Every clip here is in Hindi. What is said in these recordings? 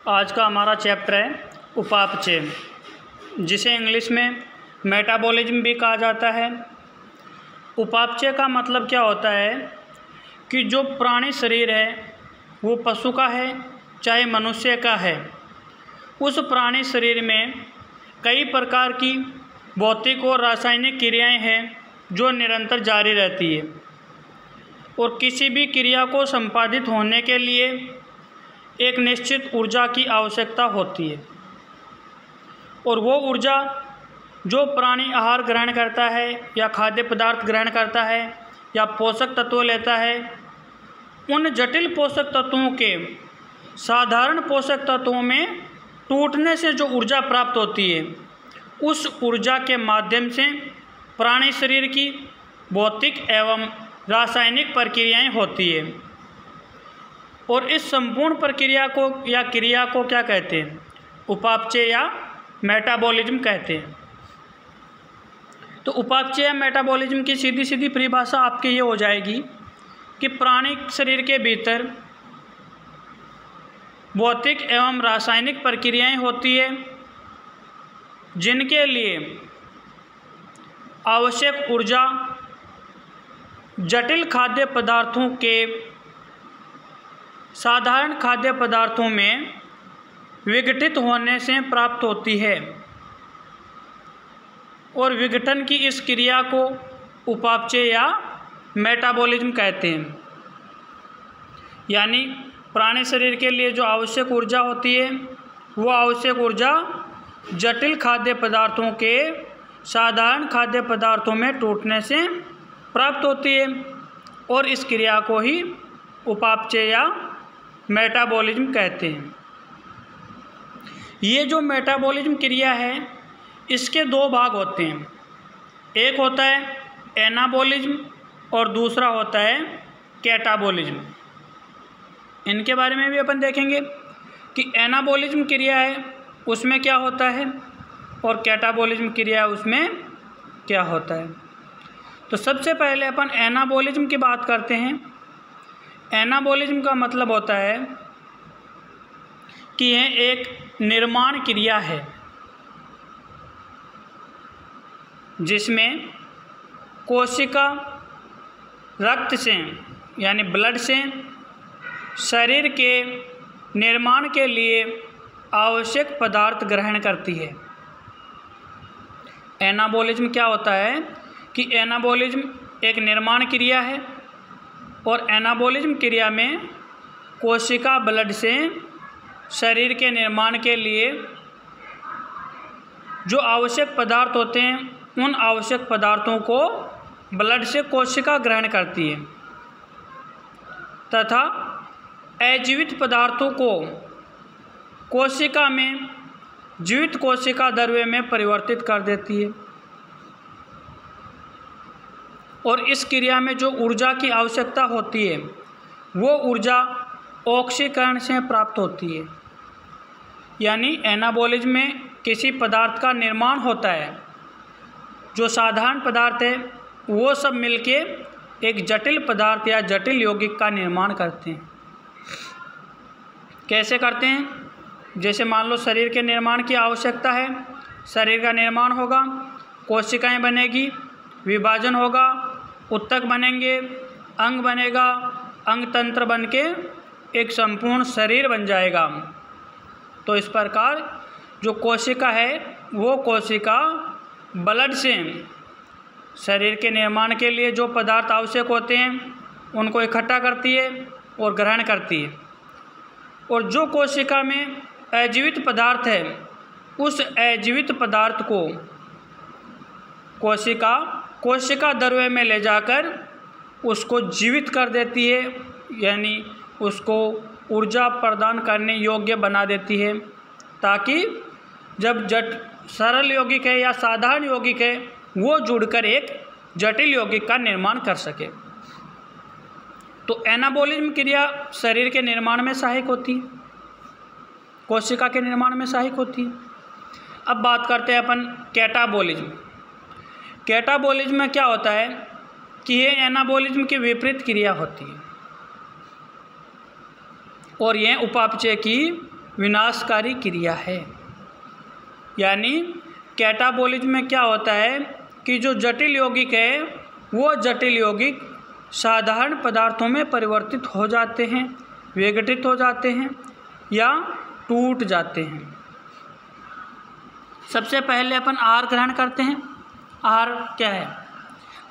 आज का हमारा चैप्टर है उपापचय, जिसे इंग्लिश में मेटाबॉलिज्म भी कहा जाता है। उपापचय का मतलब क्या होता है कि जो प्राणी शरीर है वो पशु का है चाहे मनुष्य का है, उस प्राणी शरीर में कई प्रकार की भौतिक और रासायनिक क्रियाएं हैं जो निरंतर जारी रहती है और किसी भी क्रिया को संपादित होने के लिए एक निश्चित ऊर्जा की आवश्यकता होती है। और वो ऊर्जा जो प्राणी आहार ग्रहण करता है या खाद्य पदार्थ ग्रहण करता है या पोषक तत्व लेता है, उन जटिल पोषक तत्वों के साधारण पोषक तत्वों में टूटने से जो ऊर्जा प्राप्त होती है, उस ऊर्जा के माध्यम से प्राणी शरीर की भौतिक एवं रासायनिक प्रक्रियाएं होती है। और इस संपूर्ण प्रक्रिया को या क्रिया को क्या कहते हैं? उपापचय या मेटाबॉलिज्म कहते हैं। तो उपापचय या मेटाबॉलिज्म की सीधी सीधी परिभाषा आपकी ये हो जाएगी कि प्राणी शरीर के भीतर भौतिक एवं रासायनिक प्रक्रियाएं होती है जिनके लिए आवश्यक ऊर्जा जटिल खाद्य पदार्थों के साधारण खाद्य पदार्थों में विघटित होने से प्राप्त होती है। और विघटन की इस क्रिया को उपापचय या मेटाबॉलिज्म कहते हैं। यानी प्राणी शरीर के लिए जो आवश्यक ऊर्जा होती है वो आवश्यक ऊर्जा जटिल खाद्य पदार्थों के साधारण खाद्य पदार्थों में टूटने से प्राप्त होती है और इस क्रिया को ही उपापचय या मेटाबॉलिज्म कहते हैं। ये जो मेटाबॉलिज्म क्रिया है इसके दो भाग होते हैं, एक होता है एनाबॉलिज्म और दूसरा होता है कैटाबॉलिज्म। इनके बारे में भी अपन देखेंगे कि एनाबॉलिज्म क्रिया है उसमें क्या होता है और कैटाबॉलिज्म क्रिया है उसमें क्या होता है। तो सबसे पहले अपन एनाबॉलिज्म की बात करते हैं। एनाबॉलिज्म का मतलब होता है कि यह एक निर्माण क्रिया है जिसमें कोशिका रक्त से यानी ब्लड से शरीर के निर्माण के लिए आवश्यक पदार्थ ग्रहण करती है। एनाबॉलिज्म क्या होता है कि एनाबॉलिज्म एक निर्माण क्रिया है और एनाबॉलिज्म क्रिया में कोशिका ब्लड से शरीर के निर्माण के लिए जो आवश्यक पदार्थ होते हैं उन आवश्यक पदार्थों को ब्लड से कोशिका ग्रहण करती है तथा अजीवित पदार्थों को कोशिका में जीवित कोशिका द्रव्य में परिवर्तित कर देती है। और इस क्रिया में जो ऊर्जा की आवश्यकता होती है वो ऊर्जा ऑक्सीकरण से प्राप्त होती है। यानी एनाबॉलिज्म में किसी पदार्थ का निर्माण होता है, जो साधारण पदार्थ है वो सब मिलके एक जटिल पदार्थ या जटिल यौगिक का निर्माण करते हैं। कैसे करते हैं? जैसे मान लो शरीर के निर्माण की आवश्यकता है, शरीर का निर्माण होगा, कोशिकाएं बनेगी, विभाजन होगा, ऊतक बनेंगे, अंग बनेगा, अंग तंत्र बन के एक संपूर्ण शरीर बन जाएगा। तो इस प्रकार जो कोशिका है वो कोशिका ब्लड से शरीर के निर्माण के लिए जो पदार्थ आवश्यक होते हैं उनको इकट्ठा करती है और ग्रहण करती है। और जो कोशिका में अजीवित पदार्थ है उस अजीवित पदार्थ को कोशिका द्रव्य में ले जाकर उसको जीवित कर देती है, यानी उसको ऊर्जा प्रदान करने योग्य बना देती है, ताकि जब सरल यौगिक है या साधारण यौगिक है वो जुड़कर एक जटिल यौगिक का निर्माण कर सके। तो एनाबॉलिज्म क्रिया शरीर के निर्माण में सहायक होती है, कोशिका के निर्माण में सहायक होती है। अब बात करते हैं अपन कैटाबॉलिज्म। कैटाबॉलिज्म में क्या होता है कि ये एनाबॉलिज्म की विपरीत क्रिया होती है और यह उपापचय की विनाशकारी क्रिया है। यानी कैटाबॉलिज्म में क्या होता है कि जो जटिल यौगिक है वो जटिल यौगिक साधारण पदार्थों में परिवर्तित हो जाते हैं, विघटित हो जाते हैं या टूट जाते हैं। सबसे पहले अपन आहार ग्रहण करते हैं। आहार क्या है?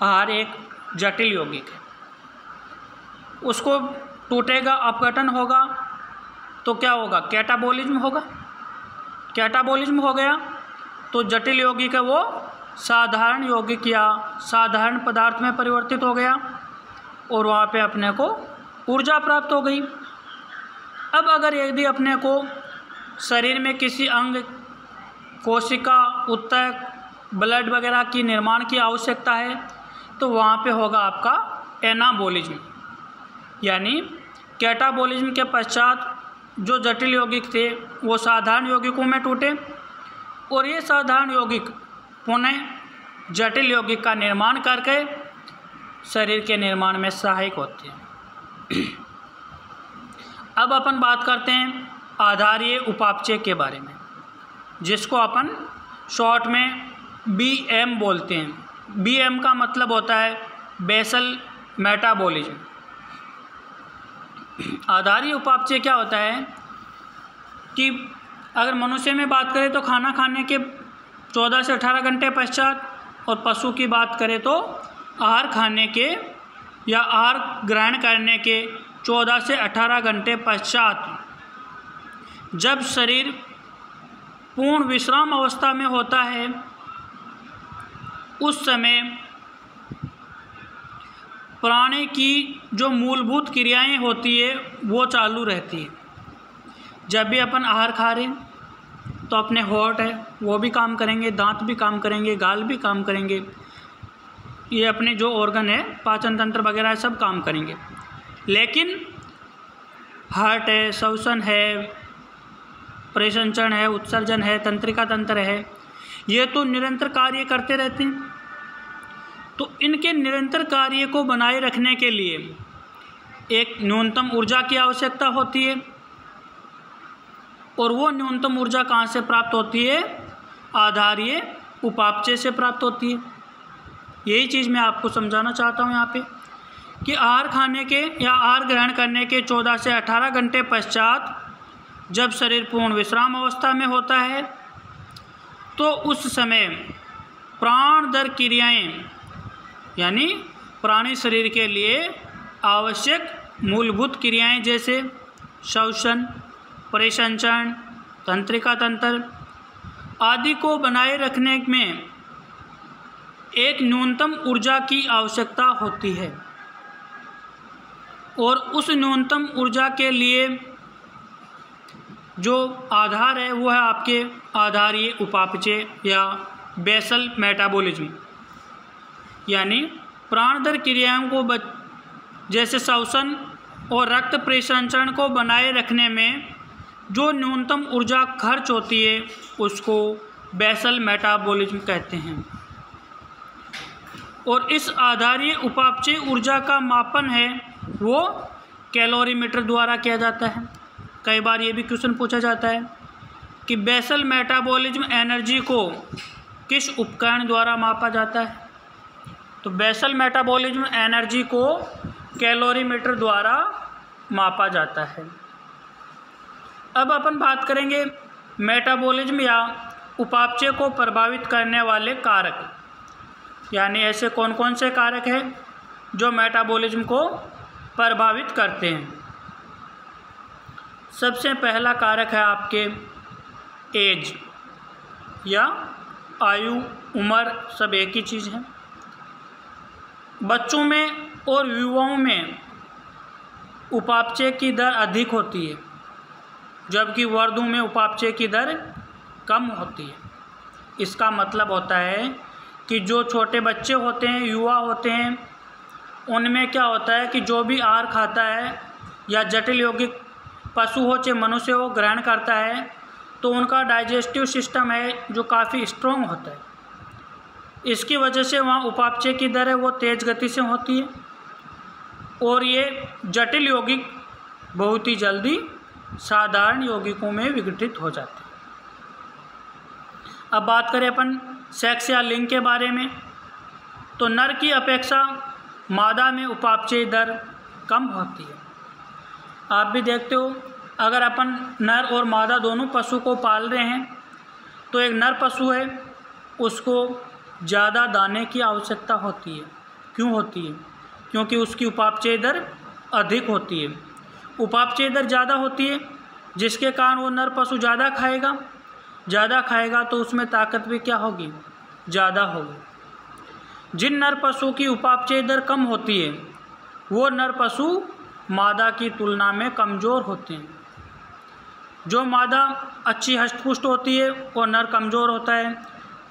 आहार एक जटिल यौगिक है, उसको टूटेगा, अपघटन होगा तो क्या होगा? कैटाबॉलिज्म होगा। कैटाबॉलिज्म हो गया तो जटिल यौगिक है वो साधारण यौगिक या साधारण पदार्थ में परिवर्तित हो गया और वहाँ पे अपने को ऊर्जा प्राप्त हो गई। अब अगर यदि अपने को शरीर में किसी अंग, कोशिका, ऊतक, ब्लड वगैरह की निर्माण की आवश्यकता है तो वहाँ पे होगा आपका एनाबॉलिज्म। यानी कैटाबॉलिज्म के पश्चात जो जटिल यौगिक थे वो साधारण यौगिकों में टूटे और ये साधारण यौगिक पुनः जटिल यौगिक का निर्माण करके शरीर के निर्माण में सहायक होते हैं। अब अपन बात करते हैं आधारीय उपापचय के बारे में, जिसको अपन शॉर्ट में BM बोलते हैं। BM का मतलब होता है बेसल मेटाबॉलिज्म। आधारीय उपापचय क्या होता है कि अगर मनुष्य में बात करें तो खाना खाने के 14 से 18 घंटे पश्चात, और पशु की बात करें तो आहार खाने के या आहार ग्रहण करने के 14 से 18 घंटे पश्चात जब शरीर पूर्ण विश्राम अवस्था में होता है उस समय प्राणी की जो मूलभूत क्रियाएं होती है वो चालू रहती है। जब भी अपन आहार खा रहे हैं तो अपने होंठ है वो भी काम करेंगे, दांत भी काम करेंगे, गाल भी काम करेंगे, ये अपने जो ऑर्गन है पाचन तंत्र वगैरह सब काम करेंगे। लेकिन हार्ट है, श्वसन है, परिसंचरण है, उत्सर्जन है, तंत्रिका तंत्र है, ये तो निरंतर कार्य करते रहते हैं। तो इनके निरंतर कार्य को बनाए रखने के लिए एक न्यूनतम ऊर्जा की आवश्यकता होती है और वो न्यूनतम ऊर्जा कहाँ से प्राप्त होती है? आधारीय उपापचय से प्राप्त होती है। यही चीज़ मैं आपको समझाना चाहता हूँ यहाँ पे कि आहार खाने के या आहार ग्रहण करने के 14 से 18 घंटे पश्चात जब शरीर पूर्ण विश्राम अवस्था में होता है तो उस समय प्राणदर क्रियाएं यानी प्राणी शरीर के लिए आवश्यक मूलभूत क्रियाएं जैसे श्वसन, परिसंचरण, तंत्रिका तंत्र आदि को बनाए रखने में एक न्यूनतम ऊर्जा की आवश्यकता होती है और उस न्यूनतम ऊर्जा के लिए जो आधार है वो है आपके आधारीय उपापचय या बेसल मेटाबॉलिज्म। यानी प्राणदर क्रियाओं को जैसे श्वसन और रक्त परिसंचरण को बनाए रखने में जो न्यूनतम ऊर्जा खर्च होती है उसको बेसल मेटाबॉलिज्म कहते हैं। और इस आधारीय उपापचय ऊर्जा का मापन है वो कैलोरीमीटर द्वारा किया जाता है। कई बार ये भी क्वेश्चन पूछा जाता है कि बेसल मेटाबॉलिज्म एनर्जी को किस उपकरण द्वारा मापा जाता है? तो बेसल मेटाबॉलिज्म एनर्जी को कैलोरीमीटर द्वारा मापा जाता है। अब अपन बात करेंगे मेटाबॉलिज्म या उपापचय को प्रभावित करने वाले कारक, यानी ऐसे कौन कौन से कारक हैं जो मेटाबॉलिज्म को प्रभावित करते हैं। सबसे पहला कारक है आपके एज या आयु, उम्र, सब एक ही चीज़ है। बच्चों में और युवाओं में उपापचय की दर अधिक होती है जबकि वृद्धों में उपापचय की दर कम होती है। इसका मतलब होता है कि जो छोटे बच्चे होते हैं, युवा होते हैं, उनमें क्या होता है कि जो भी आहार खाता है या जटिल यौगिक पशु हो चाहे मनुष्य हो ग्रहण करता है तो उनका डाइजेस्टिव सिस्टम है जो काफ़ी स्ट्रॉन्ग होता है। इसकी वजह से वहाँ उपापचय की दर है वो तेज़ गति से होती है और ये जटिल यौगिक बहुत ही जल्दी साधारण यौगिकों में विघटित हो जाते हैं। अब बात करें अपन सेक्स या लिंग के बारे में, तो नर की अपेक्षा मादा में उपापचय दर कम होती है। आप भी देखते हो, अगर अपन नर और मादा दोनों पशु को पाल रहे हैं तो एक नर पशु है उसको ज़्यादा दाने की आवश्यकता होती है। क्यों होती है? क्योंकि उसकी उपापचय दर अधिक होती है। उपापचय दर ज़्यादा होती है जिसके कारण वो नर पशु ज़्यादा खाएगा तो उसमें ताकत भी क्या होगी? ज़्यादा होगी। जिन नर पशु की उपापचय दर कम होती है वो नर पशु मादा की तुलना में कमज़ोर होते हैं। जो मादा अच्छी हष्ट-पुष्ट होती है और नर कमज़ोर होता है,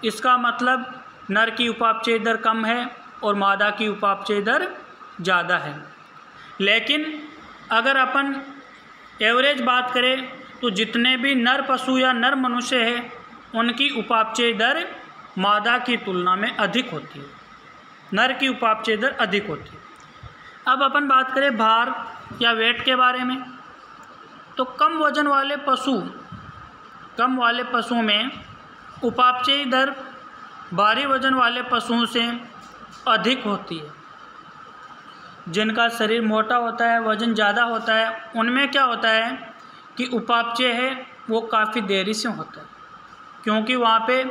इसका मतलब नर की उपापचय दर कम है और मादा की उपापचय दर ज़्यादा है। लेकिन अगर अपन एवरेज बात करें तो जितने भी नर पशु या नर मनुष्य हैं उनकी उपापचय दर मादा की तुलना में अधिक होती है। नर की उपापचय दर अधिक होती है। अब अपन बात करें भार या वेट के बारे में, तो कम वाले पशुओं में उपापचय दर भारी वजन वाले पशुओं से अधिक होती है। जिनका शरीर मोटा होता है, वजन ज़्यादा होता है, उनमें क्या होता है कि उपापचय है वो काफ़ी देरी से होता है, क्योंकि वहाँ पे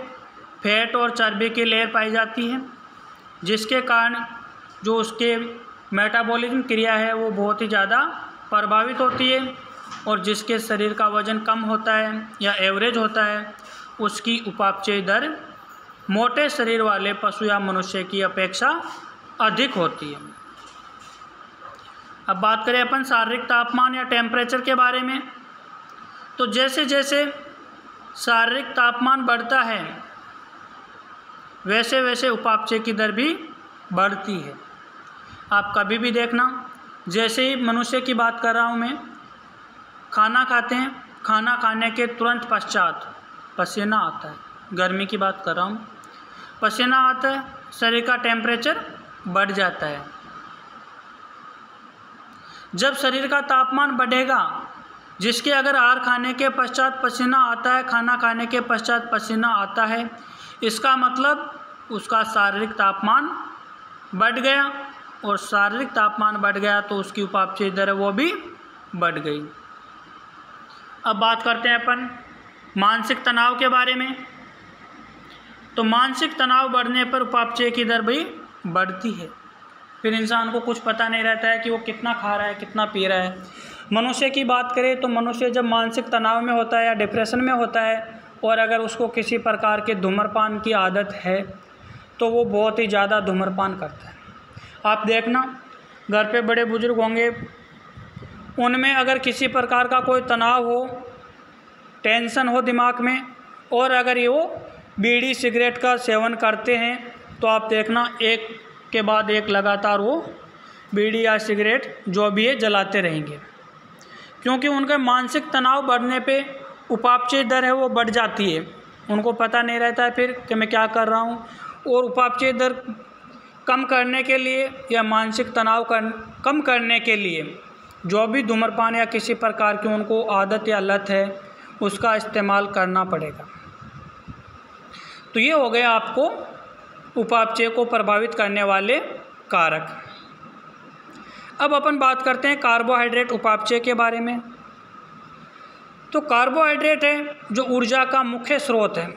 फैट और चर्बी की लेयर पाई जाती है, जिसके कारण जो उसके मेटाबॉलिज्म क्रिया है वो बहुत ही ज़्यादा प्रभावित होती है। और जिसके शरीर का वज़न कम होता है या एवरेज होता है उसकी उपापचय दर मोटे शरीर वाले पशु या मनुष्य की अपेक्षा अधिक होती है। अब बात करें अपन शारीरिक तापमान या टेम्परेचर के बारे में, तो जैसे जैसे शारीरिक तापमान बढ़ता है वैसे वैसे उपापचय की दर भी बढ़ती है। आप कभी भी देखना, जैसे ही मनुष्य की बात कर रहा हूँ मैं, खाना खाते हैं, खाना खाने के तुरंत पश्चात पसीना आता है, गर्मी की बात कर रहा हूँ, पसीना आता है, शरीर का टेम्परेचर बढ़ जाता है। जब शरीर का तापमान बढ़ेगा, जिसके अगर आहार खाने के पश्चात पसीना आता है, खाना खाने के पश्चात पसीना आता है, इसका मतलब उसका शारीरिक तापमान बढ़ गया, और शारीरिक तापमान बढ़ गया तो उसकी उपापचय दर वो भी बढ़ गई। अब बात करते हैं अपन मानसिक तनाव के बारे में, तो मानसिक तनाव बढ़ने पर उपापचय की दर भी बढ़ती है। फिर इंसान को कुछ पता नहीं रहता है कि वो कितना खा रहा है, कितना पी रहा है। मनुष्य की बात करें तो मनुष्य जब मानसिक तनाव में होता है या डिप्रेशन में होता है और अगर उसको किसी प्रकार के धूम्रपान की आदत है तो वो बहुत ही ज़्यादा धूम्रपान करता है। आप देखना, घर पे बड़े बुजुर्ग होंगे, उनमें अगर किसी प्रकार का कोई तनाव हो, टेंशन हो दिमाग में, और अगर ये वो बीड़ी सिगरेट का सेवन करते हैं तो आप देखना एक के बाद एक लगातार वो बीड़ी या सिगरेट जो भी है जलाते रहेंगे, क्योंकि उनका मानसिक तनाव बढ़ने पे उपापचय दर है वो बढ़ जाती है। उनको पता नहीं रहता है फिर कि मैं क्या कर रहा हूँ, और उपापचय दर कम करने के लिए या मानसिक तनाव कम करने के लिए जो भी धूम्रपान या किसी प्रकार की उनको आदत या लत है उसका इस्तेमाल करना पड़ेगा। तो ये हो गया आपको उपापचय को प्रभावित करने वाले कारक। अब अपन बात करते हैं कार्बोहाइड्रेट उपापचय के बारे में। तो कार्बोहाइड्रेट है जो ऊर्जा का मुख्य स्रोत है।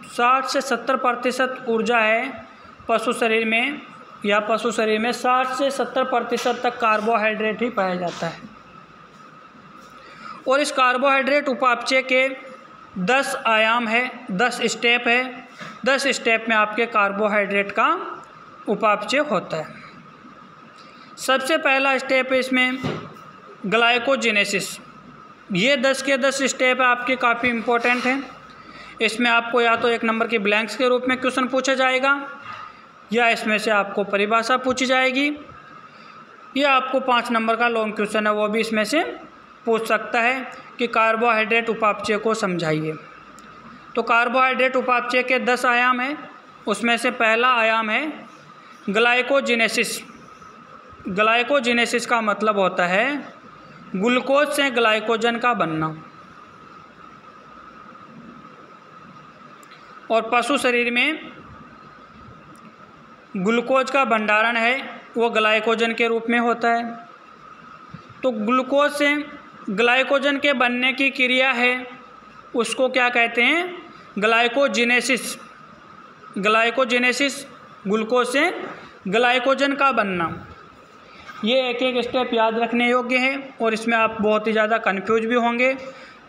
60 से 70% ऊर्जा है पशु शरीर में, या पशु शरीर में 60 से 70% तक कार्बोहाइड्रेट ही पाया जाता है। और इस कार्बोहाइड्रेट उपापचय के 10 आयाम है, 10 स्टेप है। 10 स्टेप में आपके कार्बोहाइड्रेट का उपापचय होता है। सबसे पहला स्टेप है इसमें ग्लाइकोजेनेसिस। ये 10 के 10 स्टेप आपके काफ़ी इम्पोर्टेंट हैं। इसमें आपको या तो 1 नंबर के ब्लैंक्स के रूप में क्वेश्चन पूछा जाएगा, या इसमें से आपको परिभाषा पूछी जाएगी, या आपको 5 नंबर का लॉन्ग क्वेश्चन है वो भी इसमें से पूछ सकता है कि कार्बोहाइड्रेट उपापचय को समझाइए। तो कार्बोहाइड्रेट उपापचय के 10 आयाम हैं, उसमें से पहला आयाम है ग्लाइकोजेनेसिस। ग्लाइकोजेनेसिस का मतलब होता है ग्लूकोज से ग्लाइकोजन का बनना। और पशु शरीर में ग्लूकोज का भंडारण है वो ग्लाइकोजन के रूप में होता है। तो ग्लूकोज से ग्लाइकोजन के बनने की क्रिया है उसको क्या कहते हैं? ग्लाइकोजेनेसिस। ग्लाइकोजेनेसिस, ग्लूकोज से ग्लाइकोजन का बनना। ये एक एक स्टेप याद रखने योग्य है और इसमें आप बहुत ही ज़्यादा कन्फ्यूज भी होंगे।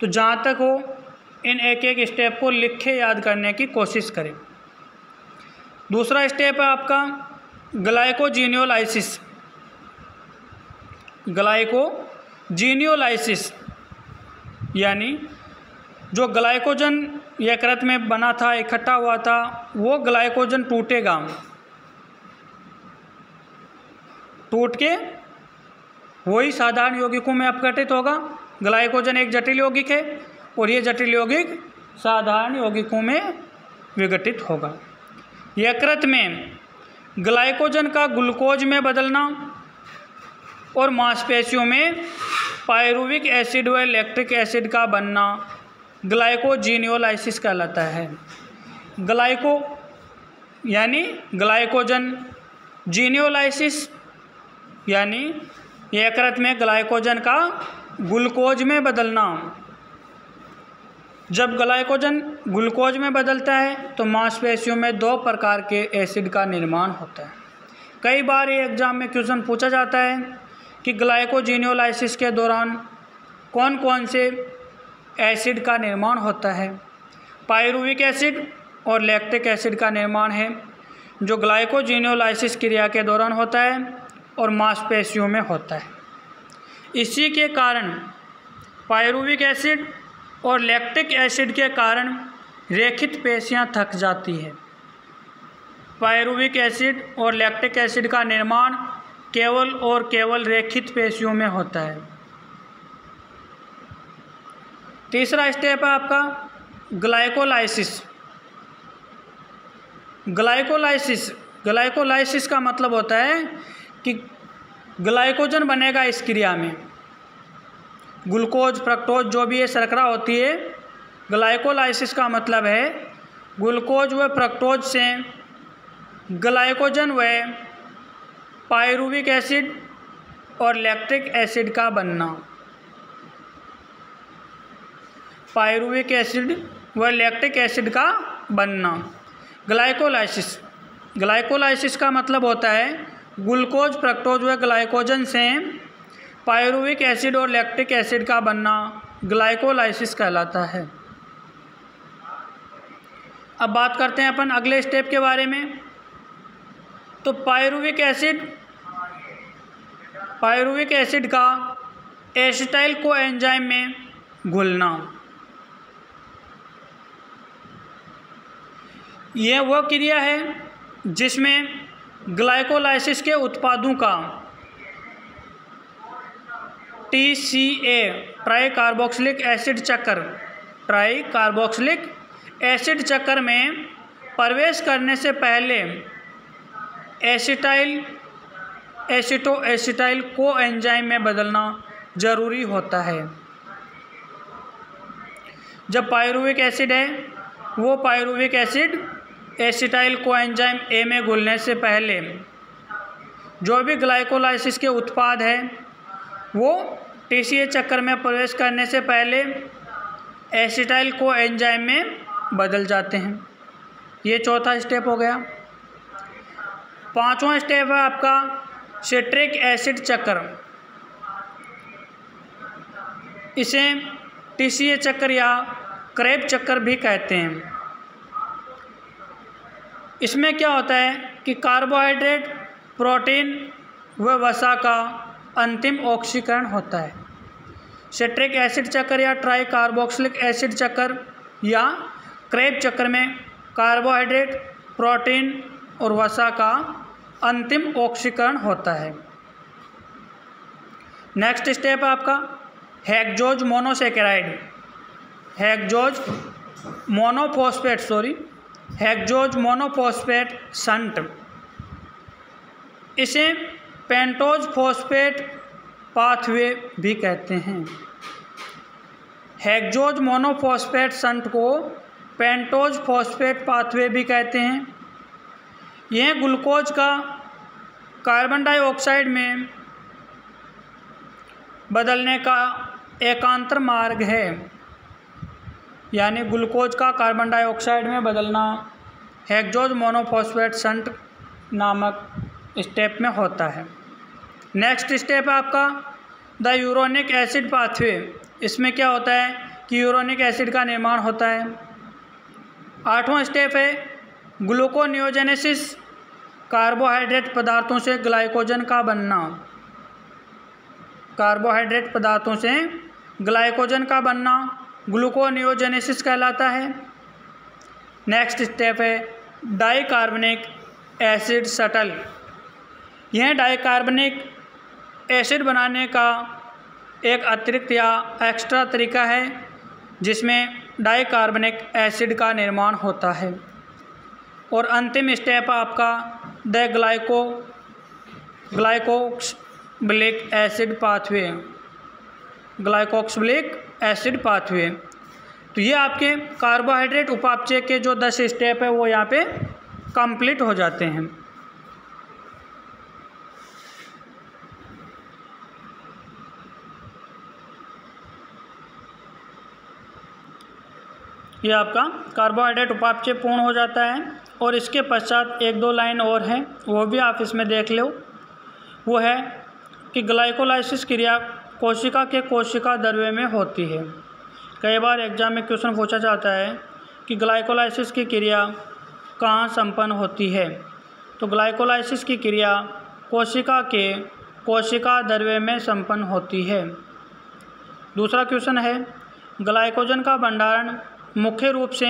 तो जहाँ तक हो इन एक एक स्टेप को लिख के याद करने की कोशिश करें। दूसरा स्टेप है आपका ग्लाइकोजीनियोलाइसिस। ग्लाइकोजीनियोलाइसिस यानी जो ग्लाइकोजन यकृत में बना था, इकट्ठा हुआ था, वो ग्लाइकोजन टूटेगा, टूट के वही साधारण यौगिकों में अपघटित होगा। ग्लाइकोजन एक जटिल यौगिक है और ये जटिल यौगिक साधारण यौगिकों में विघटित होगा। यकृत में ग्लाइकोजन का ग्लूकोज में बदलना और मांसपेशियों में पायरुविक एसिड व लैक्टिक एसिड का बनना ग्लाइकोजीनियोलाइसिस कहलाता है। ग्लाइको यानी ग्लाइकोजन, जीनियोलाइसिस यानी यकृत में ग्लाइकोजन का ग्लूकोज में बदलना। जब ग्लाइकोजन ग्लूकोज में बदलता है तो मांसपेशियों में दो प्रकार के एसिड का निर्माण होता है। कई बार ये एग्जाम में क्वेश्चन पूछा जाता है कि ग्लाइकोजीनियोलाइसिस के दौरान कौन कौन से एसिड का निर्माण होता है। पायरुविक एसिड और लैक्टिक एसिड का निर्माण है जो ग्लाइकोजीनियोलाइसिस क्रिया के दौरान होता है और मांसपेशियों में होता है। इसी के कारण पायरुविक एसिड और लैक्टिक एसिड के कारण रेखित पेशियां थक जाती है। पायरुविक एसिड और लैक्टिक एसिड का निर्माण केवल और केवल रेखित पेशियों में होता है। तीसरा स्टेप है आपका ग्लाइकोलाइसिस। ग्लाइकोलाइसिस का मतलब होता है कि ग्लाइकोजन बनेगा इस क्रिया में। ग्लूकोज, फ्रक्टोज जो भी ये शर्करा होती है, ग्लाइकोलाइसिस का मतलब है ग्लूकोज व फ्रक्टोज से ग्लाइकोजन व पायरुविक एसिड और लैक्टिक एसिड का बनना। पायरुविक एसिड व लैक्टिक एसिड का बनना ग्लाइकोलाइसिस का मतलब होता है ग्लूकोज, फ्रक्टोज व ग्लाइकोजन से पायरुविक एसिड और लैक्टिक एसिड का बनना ग्लाइकोलाइसिस कहलाता है। अब बात करते हैं अपन अगले स्टेप के बारे में। तो पायरुविक एसिड का एसिटाइल कोएंजाइम में घुलना, यह वह क्रिया है जिसमें ग्लाइकोलाइसिस के उत्पादों का TCA ट्राइकार्बोक्सिलिक एसिड चक्र में प्रवेश करने से पहले एसिटाइल कोएंजाइम में बदलना जरूरी होता है। जब पायरुविक एसिड है वो pyruvic acid acetyl coenzyme A में घुलने से पहले जो भी ग्लाइकोलाइसिस के उत्पाद है वो TCA चक्र में प्रवेश करने से पहले एसिटाइल कोएंजाइम में बदल जाते हैं। ये चौथा स्टेप हो गया। पांचवा स्टेप है आपका सिट्रिक एसिड चक्र। इसे TCA चक्र या क्रेब चक्र भी कहते हैं। इसमें क्या होता है कि कार्बोहाइड्रेट, प्रोटीन व वसा का अंतिम ऑक्सीकरण होता है। सिट्रिक एसिड चक्र या ट्राई कार्बोक्सिलिक एसिड चक्र या क्रेब चक्र में कार्बोहाइड्रेट, प्रोटीन और वसा का अंतिम ऑक्सीकरण होता है। नेक्स्ट स्टेप है आपका हेक्सोज मोनोफॉस्फेट शंट। इसे पेंटोज फॉस्फेट पाथवे भी कहते हैं। हेक्सोज मोनोफॉस्फेट शंट को पेंटोज फॉस्फेट पाथवे भी कहते हैं। यह ग्लूकोज का कार्बन डाइऑक्साइड में बदलने का एकांतर मार्ग है, यानी ग्लूकोज का कार्बन डाइऑक्साइड में बदलना हेक्सोज मोनोफॉस्फेट शंट नामक स्टेप में होता है। नेक्स्ट स्टेप है आपका द यूरोनिक एसिड पाथवे। इसमें क्या होता है कि यूरोनिक एसिड का निर्माण होता है। 8वां स्टेप है ग्लूकोनियोजेनेसिस, कार्बोहाइड्रेट पदार्थों से ग्लाइकोजन का बनना। कार्बोहाइड्रेट पदार्थों से ग्लाइकोजन का बनना ग्लूकोनियोजेनेसिस कहलाता है। नेक्स्ट स्टेप है डाइकार्बनिक एसिड शटल। यह डाइकार्बनिक एसिड बनाने का एक अतिरिक्त या एक्स्ट्रा तरीका है जिसमें डाइकार्बनिक एसिड का निर्माण होता है। और अंतिम स्टेप आपका the glyoxylic acid pathway. Glyoxylic acid pathway. तो ये आपके कार्बोहाइड्रेट उपापचय के जो 10 स्टेप है वो यहाँ पे कंप्लीट हो जाते हैं। ये आपका कार्बोहाइड्रेट उपापचय पूर्ण हो जाता है। और इसके पश्चात 1-2 लाइन और हैं, वो भी आप इसमें देख लो। वो है कि ग्लाइकोलाइसिस क्रिया कोशिका के कोशिका द्रव्य में होती है। कई बार एग्जाम में क्वेश्चन पूछा जाता है कि ग्लाइकोलाइसिस की क्रिया कहाँ संपन्न होती है। तो ग्लाइकोलाइसिस की क्रिया कोशिका के कोशिका द्रव्य में संपन्न होती है। दूसरा क्वेश्चन है ग्लाइकोजन का भंडारण मुख्य रूप से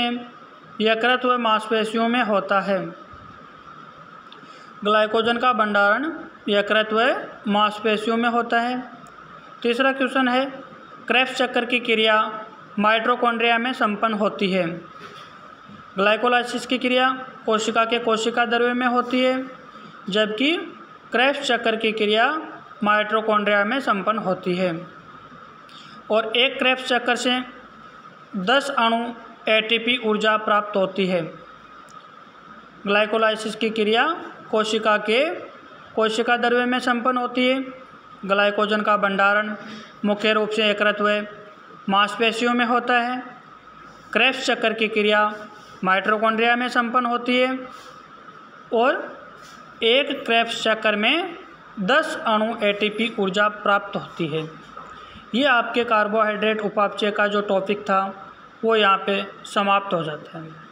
यकृत व मांसपेशियों में होता है। ग्लाइकोजन का भंडारण यकृत व मांसपेशियों में होता है। तीसरा क्वेश्चन है क्रेब्स चक्कर की क्रिया माइटोकॉन्ड्रिया में संपन्न होती है। ग्लाइकोलाइसिस की क्रिया कोशिका के कोशिका द्रव्य में होती है, जबकि क्रेब्स चक्कर की क्रिया माइटोकॉन्ड्रिया में संपन्न होती है। और एक क्रेब्स चक्कर से 10 अणु एटीपी ऊर्जा प्राप्त होती है। ग्लाइकोलाइसिस की क्रिया कोशिका के कोशिका द्रव्य में संपन्न होती है। ग्लाइकोजन का भंडारण मुख्य रूप से यकृत व मांसपेशियों में होता है। क्रेब्स चक्कर की क्रिया माइटोकॉन्ड्रिया में संपन्न होती है। और एक क्रेब्स चक्कर में 10 अणु एटीपी ऊर्जा प्राप्त होती है। ये आपके कार्बोहाइड्रेट उपापचय का जो टॉपिक था वो यहाँ पे समाप्त हो जाता है।